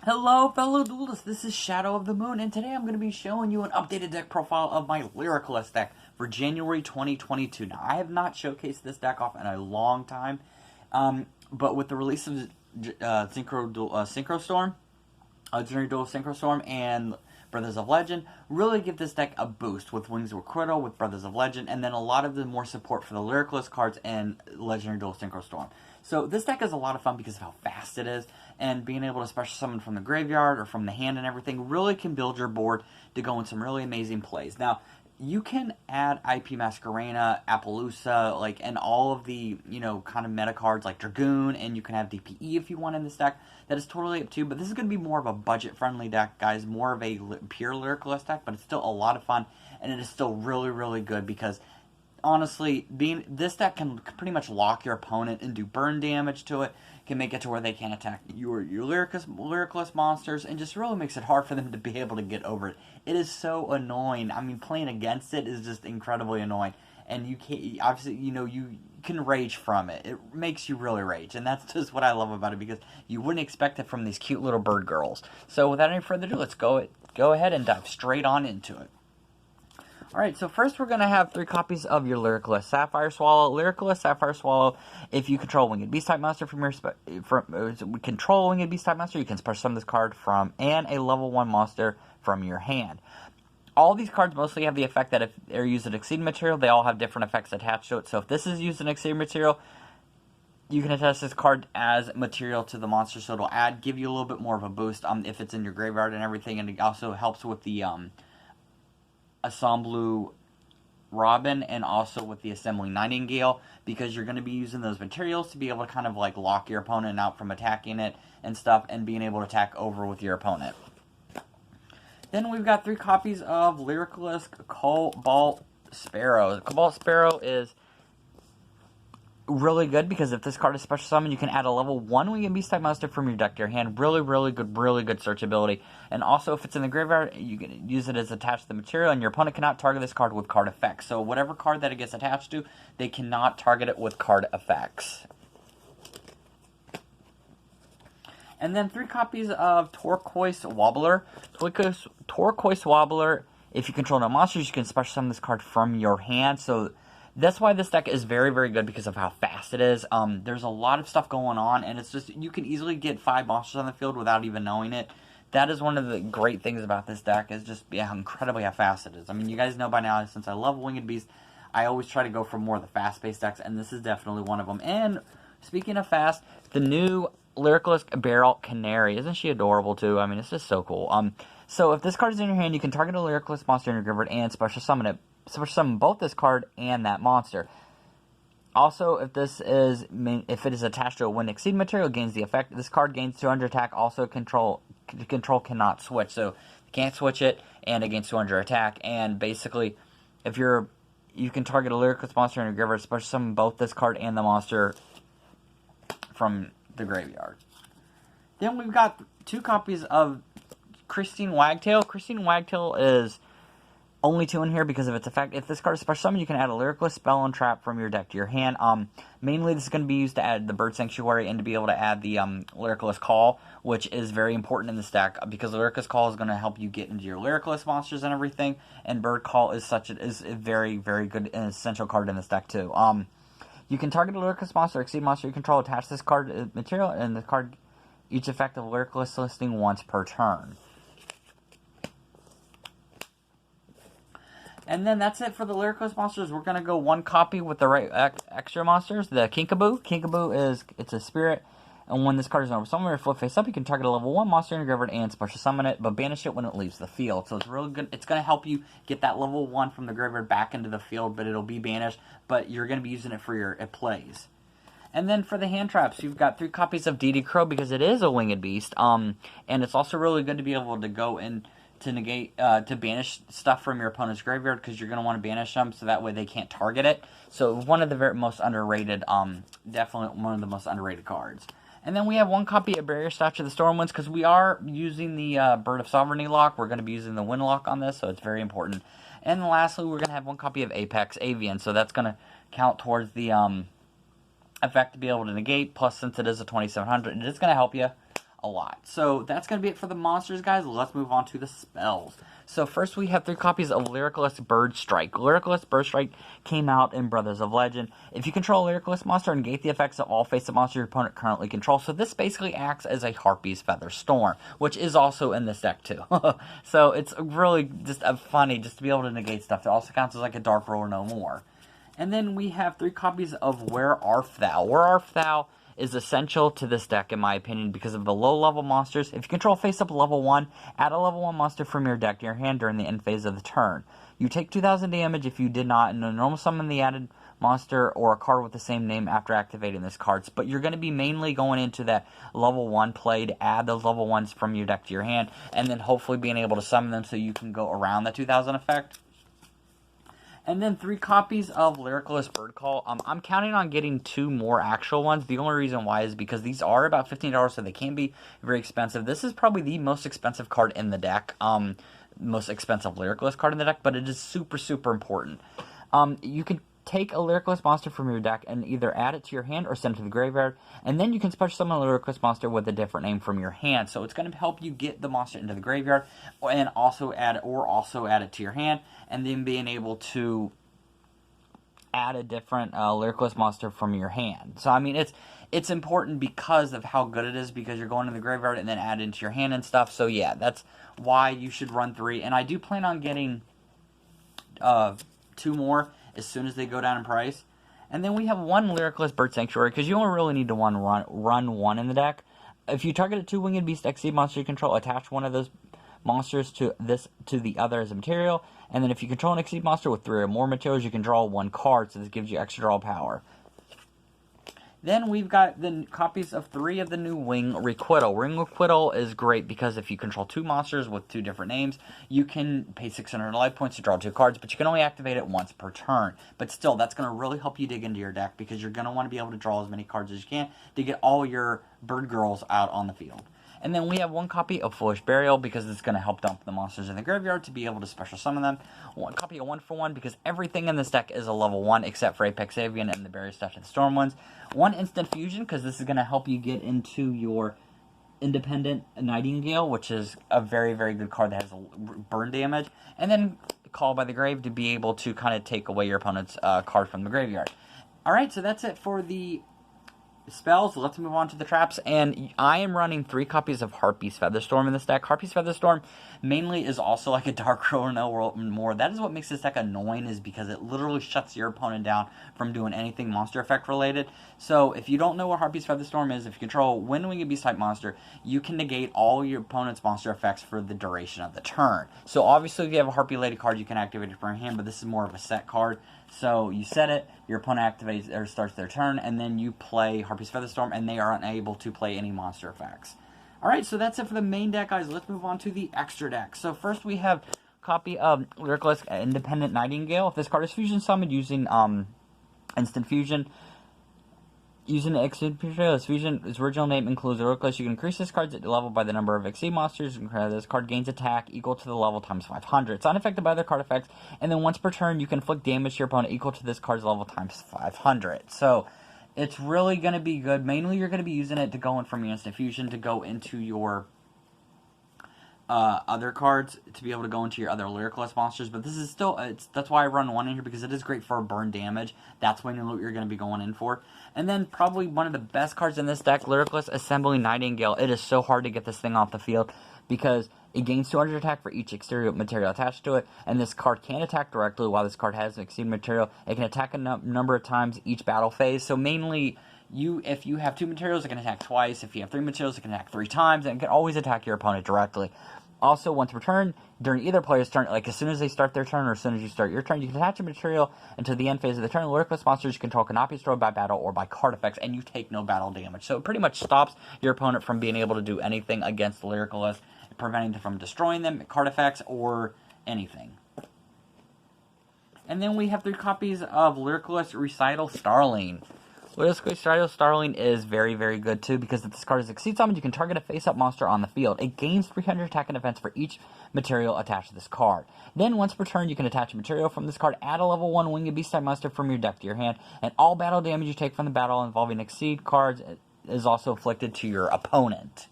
Hello fellow duelists, this is Shadow of the Moon, and today I'm going to be showing you an updated deck profile of my Lyrilusc deck for January 2022. Now, I have not showcased this deck off in a long time, but with the release of Synchro Storm, Legendary Duel Synchro Storm, and Brothers of Legend, really give this deck a boost with Wings of Criddle, with Brothers of Legend, and then a lot of the more support for the Lyrilusc cards and Legendary Duel Synchro Storm. So this deck is a lot of fun because of how fast it is, and being able to special summon from the graveyard or from the hand and everything really can build your board to go in some really amazing plays. Now, you can add IP Masquerena, Appaloosa, and all of the, kind of meta cards like Dragoon, and you can have DPE if you want in this deck. That is totally up to you, but this is going to be more of a budget-friendly deck, guys, more of a pure Lyrilusc deck, but it's still a lot of fun, and it is still really, really good because honestly, this deck can pretty much lock your opponent and do burn damage to it, can make it to where they can't attack your Lyrilusc monsters, and just really makes it hard for them to be able to get over it. It is so annoying. I mean, playing against it is just incredibly annoying, and you can't, obviously, you can rage from it. It makes you really rage, and that's just what I love about it, because you wouldn't expect it from these cute little bird girls. So without any further ado, let's go ahead and dive straight on into it. Alright, so first we're going to have 3 copies of your Lyrilusc Sapphire Swallow. Lyrilusc Sapphire Swallow, if you control Winged Beast type monster from your control Winged Beast type monster, you can special summon this card from and a level 1 monster from your hand. All these cards mostly have the effect that if they're used as Exceed material, they all have different effects attached to it. So if this is used in Exceed material, you can attach this card as material to the monster, so it'll give you a little bit more of a boost if it's in your graveyard and everything, and it also helps with the Assemblée Robin and also with the Assembly Nightingale, because you're going to be using those materials to be able to kind of lock your opponent out from attacking it and stuff, and being able to attack over with your opponent. Then we've got 3 copies of Lyrilusc Cobalt Sparrow. The Cobalt Sparrow is really good because if this card is special summon, you can add a level 1 Winged Beast type monster from your deck to your hand. Really good search ability. And also, if it's in the graveyard, you can use it as attached to the material, and your opponent cannot target this card with card effects. So whatever card that it gets attached to, they cannot target it with card effects. And then 3 copies of Turquoise Wobbler. Turquoise Wobbler, if you control no monsters, you can special summon this card from your hand. So that's why this deck is very good, because of how fast it is. There's a lot of stuff going on, and it's just, you can easily get 5 monsters on the field without even knowing it. That is one of the great things about this deck, is just incredibly how fast it is. I mean, you guys know by now, since I love Winged Beast, I always try to go for more of the fast-paced decks, and this is definitely one of them. And speaking of fast, the new Lyrilusc Beryl Canary. Isn't she adorable, too? I mean, it's just so cool. So if this card is in your hand, you can target a Lyrilusc monster in your graveyard and special summon it. Special summon both this card and that monster. Also, if it is attached to a Wind Exceed material, it gains the effect. This card gains 200 attack. Also, control cannot switch, so you can't switch it, and it gains 200 attack. And basically, if you can target a Lyrilusc monster in your graveyard, special summon both this card and the monster from the graveyard. Then we've got 2 copies of Christine Wagtail. Christine Wagtail is only 2 in here because of its effect. If this card is special summon, you can add a Lyrilusc spell and trap from your deck to your hand. Mainly this is going to be used to add the Bird Sanctuary and to be able to add the Lyrilusc Call, which is very important in this deck, because Lyrilusc Call is going to help you get into your Lyrilusc monsters and everything, and Bird Call is a very good and essential card in this deck too. You can target a Lyrilusc monster or Exceed monster you control, attach this card material, and the card each effect of Lyrilusc listing once per turn. And then that's it for the Lyrilusc monsters. We're going to go 1 copy with the right extra monsters. The Kinkaboo. Kinkaboo it's a spirit. And when this card is over somewhere, flip face up, you can target a level 1 monster in your graveyard and special summon it, but banish it when it leaves the field. So it's really good. It's going to help you get that level 1 from the graveyard back into the field, but it'll be banished. But you're going to be using it for your plays. And then for the hand traps, you've got 3 copies of DD Crow, because it is a Winged Beast. And it's also really good to be able to go in to negate, to banish stuff from your opponent's graveyard, because you're going to want to banish them so that way they can't target it. So one of the most underrated, definitely one of the most underrated cards. And then we have 1 copy of Barrier Statue of the Stormwinds, because we are using the Bird of Sovereignty lock. We're going to be using the Wind lock on this, so it's very important. And lastly, we're going to have 1 copy of Apex Avian, so that's going to count towards the effect to be able to negate. Plus, since it is a 2700, it is going to help you a lot. So that's going to be it for the monsters, guys. Let's move on to the spells. So first we have 3 copies of Lyrilusc Bird Strike. Lyrilusc Bird Strike came out in Brothers of Legend. If you control a Lyrilusc monster, negate the effects of all face-up monsters your opponent currently controls. So this basically acts as a Harpy's Feather Storm, which is also in this deck too. So it's really just funny just to be able to negate stuff. It also counts as like a Dark Roller No More. And then we have 3 copies of Where Art Thou. Where Art Thou is essential to this deck, in my opinion, because of the low-level monsters. If you control face-up level 1, add a level 1 monster from your deck to your hand during the end phase of the turn. You take 2,000 damage if you did not, and normal summon the added monster or a card with the same name after activating this card. But you're going to be mainly going into that level 1 play to add those level 1s from your deck to your hand, and then hopefully being able to summon them so you can go around the 2,000 effect. And then 3 copies of Lyrilusc Bird Call. I'm counting on getting 2 more actual ones. The only reason why is because these are about $15, so they can be very expensive. This is probably the most expensive card in the deck. Most expensive Lyrilusc card in the deck, but it is super, super important. You can take a Lyrilusc monster from your deck and either add it to your hand or send it to the graveyard, and then you can special summon a Lyrilusc monster with a different name from your hand. So it's going to help you get the monster into the graveyard and also add it to your hand, and then being able to add a different Lyrilusc monster from your hand. So I mean, it's important because of how good it is, because you're going to the graveyard and then add it into your hand and stuff. So yeah, that's why you should run 3, and I do plan on getting 2 more as soon as they go down in price. And then we have 1 Lyrilusc Bird Sanctuary, because you only really need to run 1 in the deck. If you target a 2-winged beast XC monster you control, attach one of those monsters to the other as a material. And then if you control an XC monster with 3 or more materials, you can draw 1 card, so this gives you extra draw power. Then we've got the copies of 3 of the new Wing Requital. Wing Requital is great because if you control 2 monsters with 2 different names, you can pay 600 life points to draw 2 cards, but you can only activate it once per turn. But still, that's going to really help you dig into your deck, because you're going to want to be able to draw as many cards as you can to get all your bird girls out on the field. And then we have 1 copy of Foolish Burial, because it's going to help dump the monsters in the graveyard to be able to special summon them. 1 copy of 1-for-1, because everything in this deck is a level 1 except for Apex Avian and the Berry Stuff and the Storm ones. 1 Instant Fusion, because this is going to help you get into your Independent Nightingale, which is a very, very good card that has burn damage. And then Call by the Grave to be able to kind of take away your opponent's card from the graveyard. Alright, so that's it for the spells. Let's move on to the traps, and I am running 3 copies of Harpy's Feather Storm in this deck. Harpy's Feather Storm mainly is also like a Dark Roller No More. That is what makes this deck annoying, is because it literally shuts your opponent down from doing anything monster effect related. So if you don't know what Harpy's Feather Storm is, if you control Wind-Winged Beast type monster, you can negate all your opponent's monster effects for the duration of the turn. So obviously if you have a Harpy Lady card, you can activate it from your hand, but this is more of a set card. So you set it, your opponent activates or starts their turn, and then you play Harpy's Feather Storm, and they are unable to play any monster effects. Alright, so that's it for the main deck, guys. Let's move on to the extra deck. So first we have a copy of Lyrilusc Independent Nightingale. If this card is fusion summoned using Instant Fusion, using Instant Fusion, its original name includes Lyrilusc. You can increase this card's level by the number of XC monsters. This card gains attack equal to the level times 500. It's unaffected by other card effects, and then once per turn, you can inflict damage to your opponent equal to this card's level times 500. So it's really going to be good. Mainly, you're going to be using it to go in from your Instant Fusion to go into your other cards, to be able to go into your other Lyrilusc monsters. But this is still, that's why I run 1 in here, because it is great for burn damage. That's when you're going to be going in for. And then probably one of the best cards in this deck, Lyrilusc Assembling Nightingale. It is so hard to get this thing off the field, because it gains 200 attack for each exterior material attached to it, and this card can attack directly while this card has an exceed material. It can attack a number of times each battle phase. So mainly, if you have 2 materials, it can attack twice. If you have 3 materials, it can attack 3 times, and it can always attack your opponent directly. Also, once per turn, during either player's turn, like as soon as they start their turn or as soon as you start your turn, you can attach a material until the end phase of the turn. Lyrilusc monsters you control cannot be destroyed by battle or by card effects, and you take no battle damage. So it pretty much stops your opponent from being able to do anything against Lyrilusc, preventing them from destroying them, card effects, or anything. And then we have 3 copies of Lyrilusc Recital Starling. Lyrilusc Recital Starling is very, very good too, because if this card is Exceed Summoned, you can target a face-up monster on the field. It gains 300 attack and defense for each material attached to this card. Then, once per turn, you can attach a material from this card, add a level 1 Winged Beast type monster from your deck to your hand, and all battle damage you take from the battle involving Exceed cards is also inflicted to your opponent.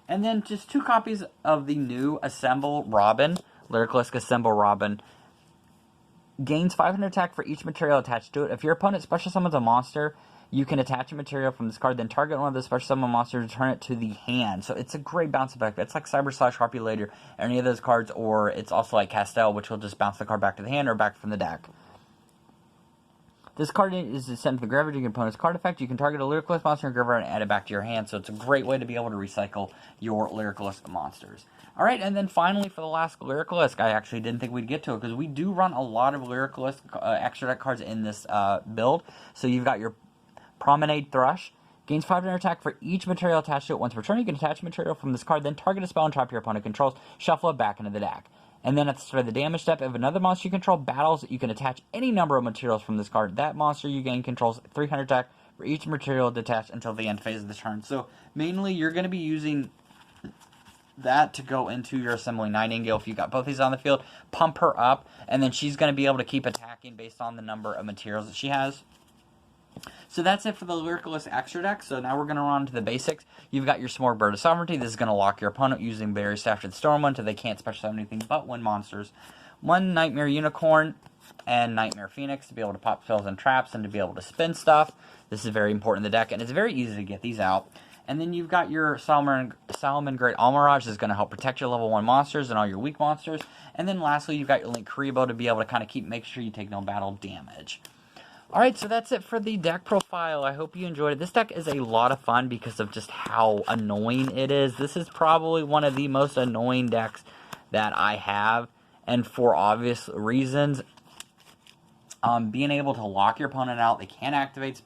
And then just 2 copies of the new Assemble Robin, Lyrilusc Assemble Robin. Gains 500 attack for each material attached to it. If your opponent special summons a monster, you can attach a material from this card, then target one of the special summon monsters, return it to the hand. So it's a great bounce effect. It's like Cyber/Harpy Later, any of those cards, or it's also like Castell, which will just bounce the card back to the hand or back from the deck. This card is sent to the graveyard. Your opponent's card effect. You can target a Lyrilusc monster in graveyard and add it back to your hand. So it's a great way to be able to recycle your Lyrilusc monsters. Alright, and then finally for the last Lyrilusc, I actually didn't think we'd get to it, because we do run a lot of Lyrilusc extra deck cards in this build. So you've got your Promenade Thrush. Gains 500 attack for each material attached to it. Once per turn, you can attach material from this card, then target a spell and trap your opponent controls. Shuffle it back into the deck. And then at the start of the damage step, if another monster you control battles, you can attach any number of materials from this card. That monster you gain controls 300 attack for each material detached until the end phase of the turn. So mainly you're going to be using that to go into your Assembling Nightingale. If you got both these on the field, pump her up, and then she's going to be able to keep attacking based on the number of materials that she has. So that's it for the Lyrilusc extra deck. So now we're going to run to the basics. You've got your Smorgasbord of Sovereignty. This is going to lock your opponent using Barrier Staff to the Storm one until they can't special summon anything but win monsters. 1 Nightmare Unicorn and Nightmare Phoenix to be able to pop spells and traps and to be able to spin stuff. This is very important in the deck, and it's very easy to get these out. And then you've got your Salamangreat Almirage. This is going to help protect your level 1 monsters and all your weak monsters. And then lastly, you've got your Link Kuriboh to be able to kind of make sure you take no battle damage. Alright, so that's it for the deck profile. I hope you enjoyed it. This deck is a lot of fun because of just how annoying it is. This is probably one of the most annoying decks that I have, and for obvious reasons. Being able to lock your opponent out, they can't activate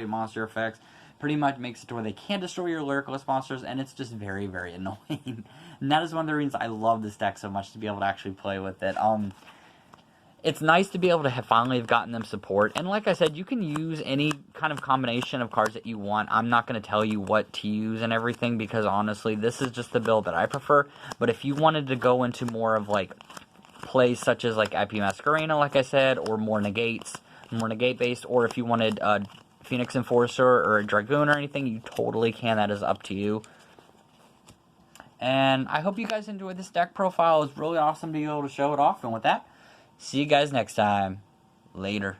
monster effects, pretty much makes it to where they can't destroy your Lyrilusc monsters, and it's just very, very annoying. And that is one of the reasons I love this deck so much, to be able to actually play with it. It's nice to be able to finally have gotten them support. And like I said, you can use any kind of combination of cards that you want. I'm not going to tell you what to use and everything, because honestly, this is just the build that I prefer. But if you wanted to go into more of like plays such as like Epi Masquerena, like I said, or more negate based, or if you wanted Phoenix Enforcer or a Dragoon or anything, you totally can. That is up to you. And I hope you guys enjoyed this deck profile. It was really awesome to be able to show it off. And with that, see you guys next time. Later.